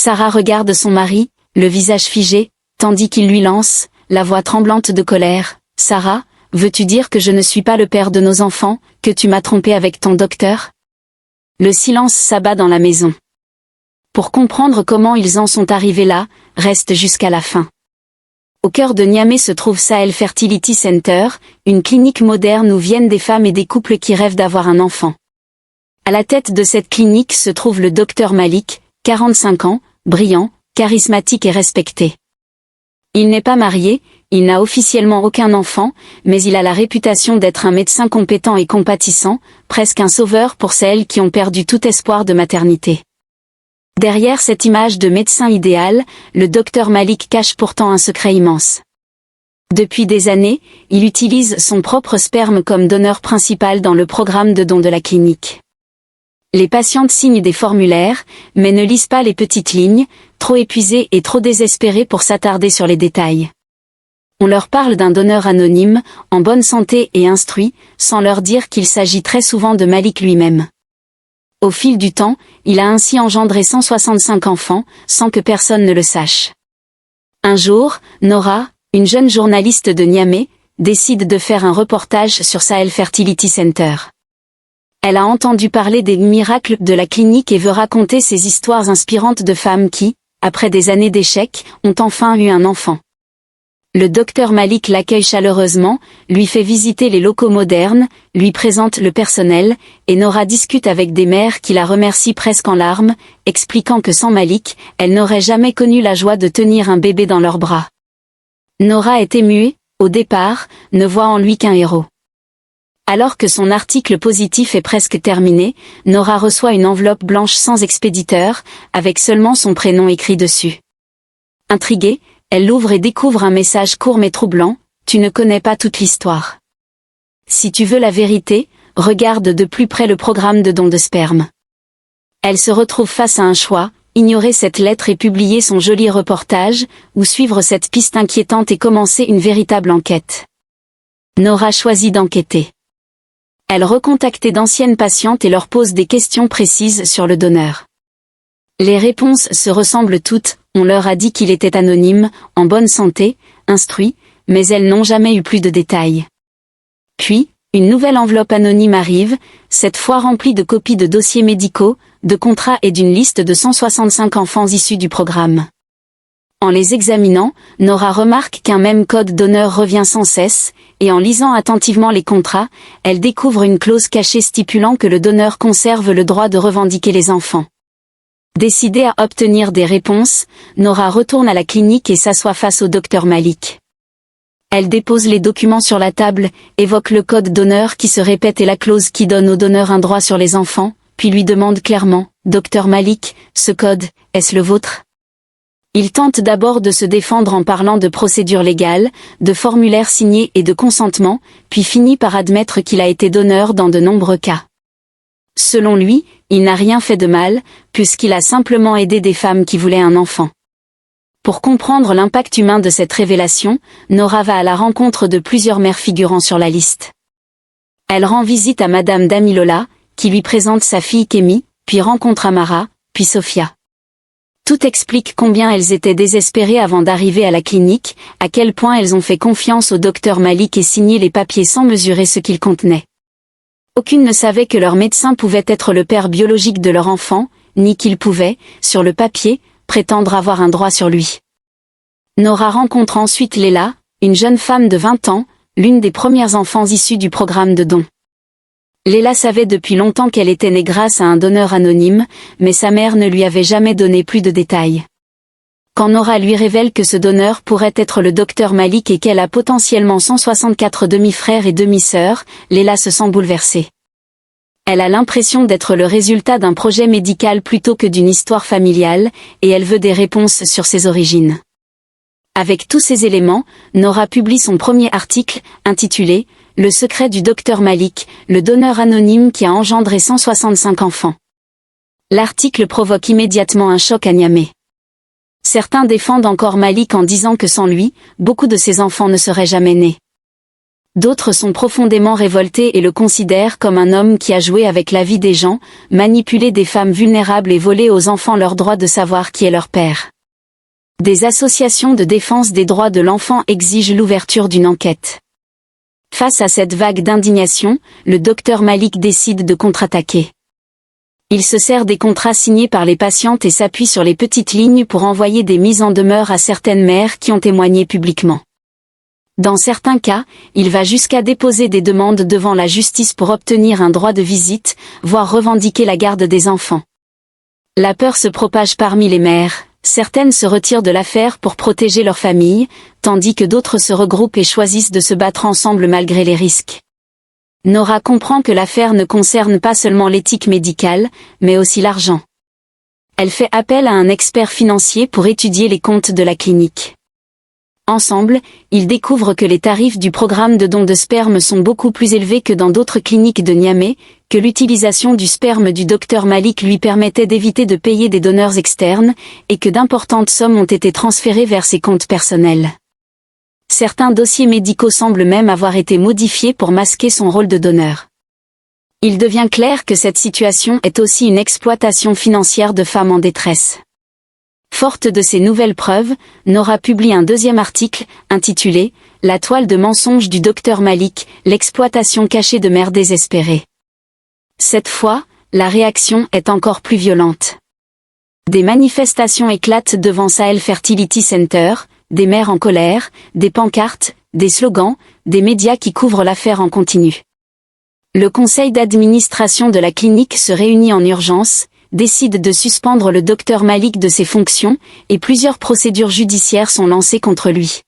Sarah regarde son mari, le visage figé, tandis qu'il lui lance, la voix tremblante de colère. « Sarah, veux-tu dire que je ne suis pas le père de nos enfants, que tu m'as trompé avec ton docteur ?» Le silence s'abat dans la maison. Pour comprendre comment ils en sont arrivés là, reste jusqu'à la fin. Au cœur de Niamey se trouve Sahel Fertility Center, une clinique moderne où viennent des femmes et des couples qui rêvent d'avoir un enfant. À la tête de cette clinique se trouve le docteur Malik, 45 ans, brillant, charismatique et respecté. Il n'est pas marié, il n'a officiellement aucun enfant, mais il a la réputation d'être un médecin compétent et compatissant, presque un sauveur pour celles qui ont perdu tout espoir de maternité. Derrière cette image de médecin idéal, le docteur Malik cache pourtant un secret immense. Depuis des années, il utilise son propre sperme comme donneur principal dans le programme de don de la clinique. Les patientes signent des formulaires, mais ne lisent pas les petites lignes, trop épuisées et trop désespérées pour s'attarder sur les détails. On leur parle d'un donneur anonyme, en bonne santé et instruit, sans leur dire qu'il s'agit très souvent de Malik lui-même. Au fil du temps, il a ainsi engendré 165 enfants, sans que personne ne le sache. Un jour, Nora, une jeune journaliste de Niamey, décide de faire un reportage sur Sahel Fertility Center. Elle a entendu parler des miracles de la clinique et veut raconter ces histoires inspirantes de femmes qui, après des années d'échecs, ont enfin eu un enfant. Le docteur Malik l'accueille chaleureusement, lui fait visiter les locaux modernes, lui présente le personnel, et Nora discute avec des mères qui la remercient presque en larmes, expliquant que sans Malik, elle n'aurait jamais connu la joie de tenir un bébé dans leurs bras. Nora est émue, au départ, ne voit en lui qu'un héros. Alors que son article positif est presque terminé, Nora reçoit une enveloppe blanche sans expéditeur, avec seulement son prénom écrit dessus. Intriguée, elle l'ouvre et découvre un message court mais troublant, « Tu ne connais pas toute l'histoire. Si tu veux la vérité, regarde de plus près le programme de don de sperme. » Elle se retrouve face à un choix, ignorer cette lettre et publier son joli reportage, ou suivre cette piste inquiétante et commencer une véritable enquête. Nora choisit d'enquêter. Elle recontacte d'anciennes patientes et leur pose des questions précises sur le donneur. Les réponses se ressemblent toutes, on leur a dit qu'il était anonyme, en bonne santé, instruit, mais elles n'ont jamais eu plus de détails. Puis, une nouvelle enveloppe anonyme arrive, cette fois remplie de copies de dossiers médicaux, de contrats et d'une liste de 165 enfants issus du programme. En les examinant, Nora remarque qu'un même code donneur revient sans cesse, et en lisant attentivement les contrats, elle découvre une clause cachée stipulant que le donneur conserve le droit de revendiquer les enfants. Décidée à obtenir des réponses, Nora retourne à la clinique et s'assoit face au docteur Malik. Elle dépose les documents sur la table, évoque le code donneur qui se répète et la clause qui donne au donneur un droit sur les enfants, puis lui demande clairement, « Docteur Malik, ce code, est-ce le vôtre ?» Il tente d'abord de se défendre en parlant de procédure légale, de formulaires signés et de consentement, puis finit par admettre qu'il a été donneur dans de nombreux cas. Selon lui, il n'a rien fait de mal, puisqu'il a simplement aidé des femmes qui voulaient un enfant. Pour comprendre l'impact humain de cette révélation, Nora va à la rencontre de plusieurs mères figurant sur la liste. Elle rend visite à Madame Damilola, qui lui présente sa fille Kémy, puis rencontre Amara, puis Sophia. Tout explique combien elles étaient désespérées avant d'arriver à la clinique, à quel point elles ont fait confiance au docteur Malik et signé les papiers sans mesurer ce qu'ils contenaient. Aucune ne savait que leur médecin pouvait être le père biologique de leur enfant, ni qu'il pouvait, sur le papier, prétendre avoir un droit sur lui. Nora rencontre ensuite Léla, une jeune femme de 20 ans, l'une des premières enfants issus du programme de don. Léla savait depuis longtemps qu'elle était née grâce à un donneur anonyme, mais sa mère ne lui avait jamais donné plus de détails. Quand Nora lui révèle que ce donneur pourrait être le docteur Malik et qu'elle a potentiellement 164 demi-frères et demi-sœurs, Léla se sent bouleversée. Elle a l'impression d'être le résultat d'un projet médical plutôt que d'une histoire familiale, et elle veut des réponses sur ses origines. Avec tous ces éléments, Nora publie son premier article, intitulé « Le secret du docteur Malik, le donneur anonyme qui a engendré 165 enfants ». L'article provoque immédiatement un choc à Niamey. Certains défendent encore Malik en disant que sans lui, beaucoup de ses enfants ne seraient jamais nés. D'autres sont profondément révoltés et le considèrent comme un homme qui a joué avec la vie des gens, manipulé des femmes vulnérables et volé aux enfants leur droit de savoir qui est leur père. Des associations de défense des droits de l'enfant exigent l'ouverture d'une enquête. Face à cette vague d'indignation, le docteur Malik décide de contre-attaquer. Il se sert des contrats signés par les patientes et s'appuie sur les petites lignes pour envoyer des mises en demeure à certaines mères qui ont témoigné publiquement. Dans certains cas, il va jusqu'à déposer des demandes devant la justice pour obtenir un droit de visite, voire revendiquer la garde des enfants. La peur se propage parmi les mères, certaines se retirent de l'affaire pour protéger leur famille, tandis que d'autres se regroupent et choisissent de se battre ensemble malgré les risques. Nora comprend que l'affaire ne concerne pas seulement l'éthique médicale, mais aussi l'argent. Elle fait appel à un expert financier pour étudier les comptes de la clinique. Ensemble, ils découvrent que les tarifs du programme de don de sperme sont beaucoup plus élevés que dans d'autres cliniques de Niamey, que l'utilisation du sperme du docteur Malik lui permettait d'éviter de payer des donneurs externes, et que d'importantes sommes ont été transférées vers ses comptes personnels. Certains dossiers médicaux semblent même avoir été modifiés pour masquer son rôle de donneur. Il devient clair que cette situation est aussi une exploitation financière de femmes en détresse. Forte de ces nouvelles preuves, Nora publie un deuxième article, intitulé « La toile de mensonges du docteur Malik, l'exploitation cachée de mères désespérées ». Cette fois, la réaction est encore plus violente. Des manifestations éclatent devant Sahel Fertility Center, des mères en colère, des pancartes, des slogans, des médias qui couvrent l'affaire en continu. Le conseil d'administration de la clinique se réunit en urgence, décide de suspendre le docteur Malik de ses fonctions, et plusieurs procédures judiciaires sont lancées contre lui.